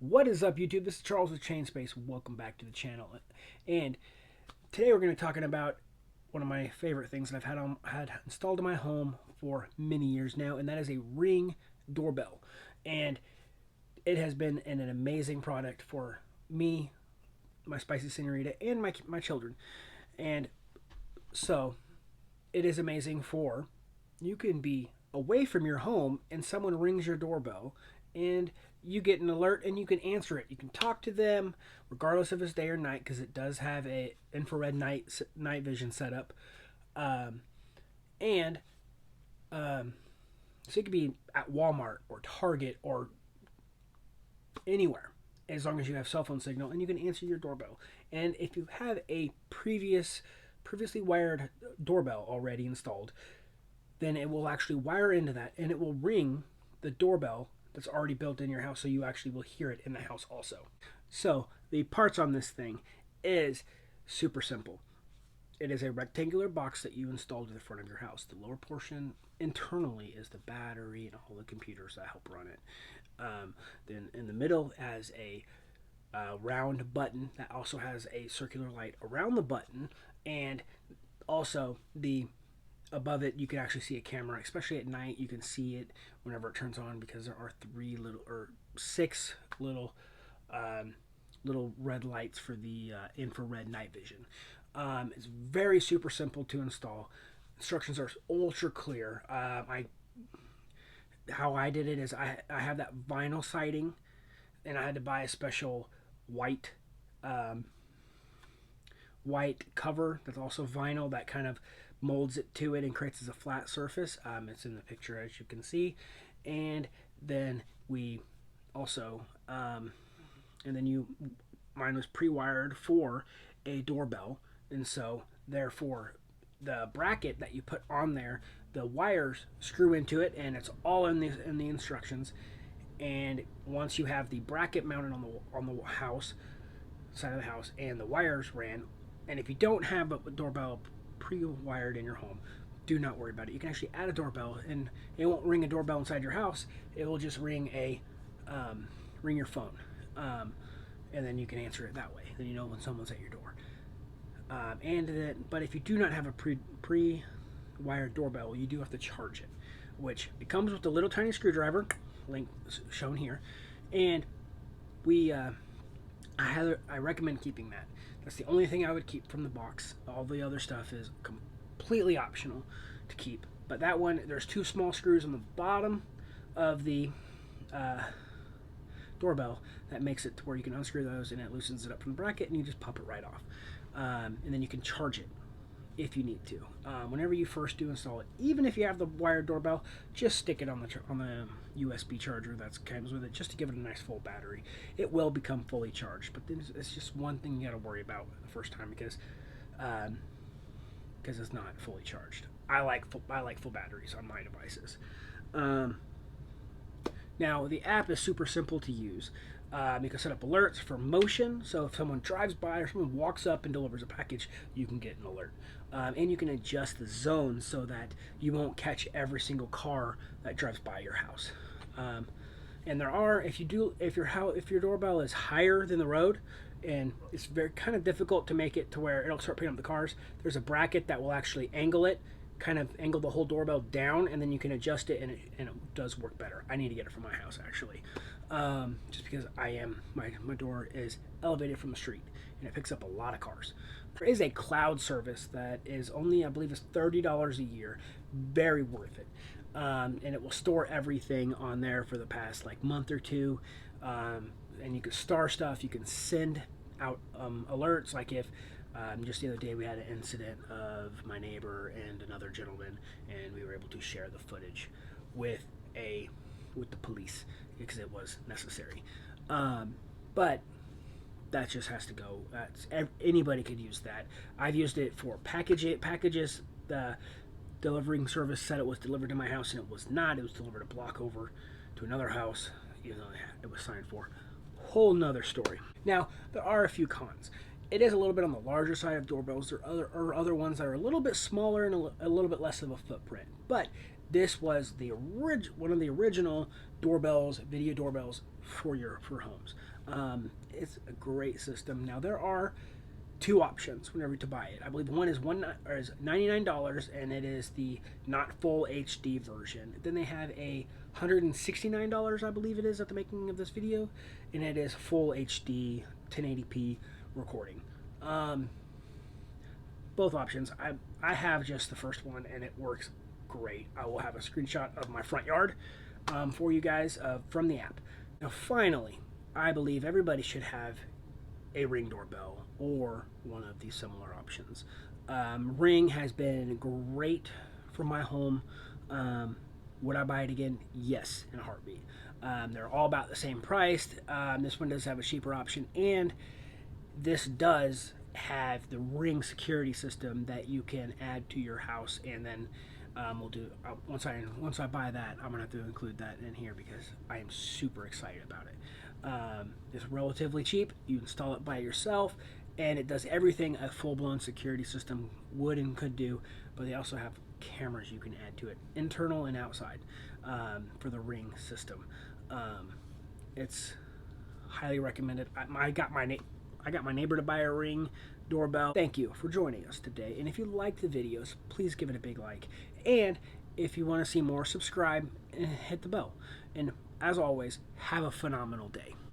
What is up, YouTube? This is Charles with Chain Space. Welcome back to the channel. And today we're going to be talking about one of my favorite things that I've had installed in my home for many years now, and that is a Ring doorbell. And it has been an amazing product for me, my spicy senorita, and my children. And so it is amazing for you can be away from your home and someone rings your doorbell and you get an alert and you can answer it. You can talk to them regardless if it's day or night because it does have a infrared night vision setup. Um, and so it could be at Walmart or Target or anywhere as long as you have cell phone signal and you can answer your doorbell. And if you have a previously wired doorbell already installed, then it will actually wire into that and it will ring the doorbell that's already built in your house, so you actually will hear it in the house also. So the parts on this thing is super simple. It is a rectangular box that you install to the front of your house. The lower portion internally is the battery and all the computers that help run it. Then in the middle has a round button that also has a circular light around the button, and also the above it you can actually see a camera, especially at night. You can see it whenever it turns on because there are six little little red lights for the infrared night vision. It's very super simple to install. Instructions are ultra clear. How I did it is I have that vinyl siding, and I had to buy a special white white cover that's also vinyl that kind of molds it to it and creates as a flat surface. It's in the picture as you can see. And then we also mine was pre-wired for a doorbell, and so therefore the bracket that you put on there, the wires screw into it, and it's all in the instructions. And once you have the bracket mounted on the house side of the house and the wires ran, and if you don't have a doorbell pre-wired in your home, do not worry about it. You can actually add a doorbell, and it won't ring a doorbell inside your house. It will just ring your phone, and then you can answer it that way. Then you know when someone's at your door. But if you do not have a pre-wired doorbell, you do have to charge it, which it comes with a little tiny screwdriver, link shown here, and I recommend keeping that. That's the only thing I would keep from the box. All the other stuff is completely optional to keep. But that one, there's two small screws on the bottom of the doorbell that makes it to where you can unscrew those and it loosens it up from the bracket and you just pop it right off. And then you can charge it if you need to. Whenever you first do install it, even if you have the wired doorbell, just stick it on the USB charger that comes with it, just to give it a nice full battery. It will become fully charged, but then it's just one thing you got to worry about the first time because it's not fully charged. I like full batteries on my devices. Now the app is super simple to use. You can set up alerts for motion, so if someone drives by or someone walks up and delivers a package, you can get an alert. And you can adjust the zone so that you won't catch every single car that drives by your house. And there are, if your doorbell is higher than the road, and it's very kind of difficult to make it to where it'll start picking up the cars, there's a bracket that will actually angle it, kind of angle the whole doorbell down, and then you can adjust it, and it does work better. I need to get it for my house actually, just because my door is elevated from the street and it picks up a lot of cars. There is a cloud service that is only, I believe, is $30 a year, very worth it, and it will store everything on there for the past month or two, and you can star stuff. You can send out alerts, like if just the other day we had an incident of my neighbor and another gentleman, and we were able to share the footage with the police because it was necessary. But that just has to go. Anybody could use that. I've used it for packages. The delivering service said it was delivered to my house, and it was not. It was delivered a block over to another house, even though it was signed for. Whole nother story. Now, there are a few cons. It is a little bit on the larger side of doorbells. There are other ones that are a little bit smaller and a little bit less of a footprint. But this was one of the original doorbells, video doorbells for homes. It's a great system. Now there are two options whenever to buy it. I believe one is $99, and it is the not full HD version. Then they have a $169, I believe it is, at the making of this video, and it is full HD 1080p recording. Both options. I have just the first one, and it works great. I will have a screenshot of my front yard for you guys from the app. Now, finally, I believe everybody should have a Ring doorbell or one of these similar options. Ring has been great for my home. Would I buy it again? Yes, in a heartbeat. They're all about the same price. This one does have a cheaper option, and this does have the Ring security system that you can add to your house, and then we'll do once I buy that, I'm gonna have to include that in here because I am super excited about it. It's relatively cheap. You install it by yourself, and it does everything a full-blown security system would and could do. But they also have cameras you can add to it, internal and outside, for the Ring system. It's highly recommended. I got my neighbor to buy a Ring doorbell. Thank you for joining us today. And if you like the videos, please give it a big like. And if you want to see more, subscribe and hit the bell. And as always, have a phenomenal day.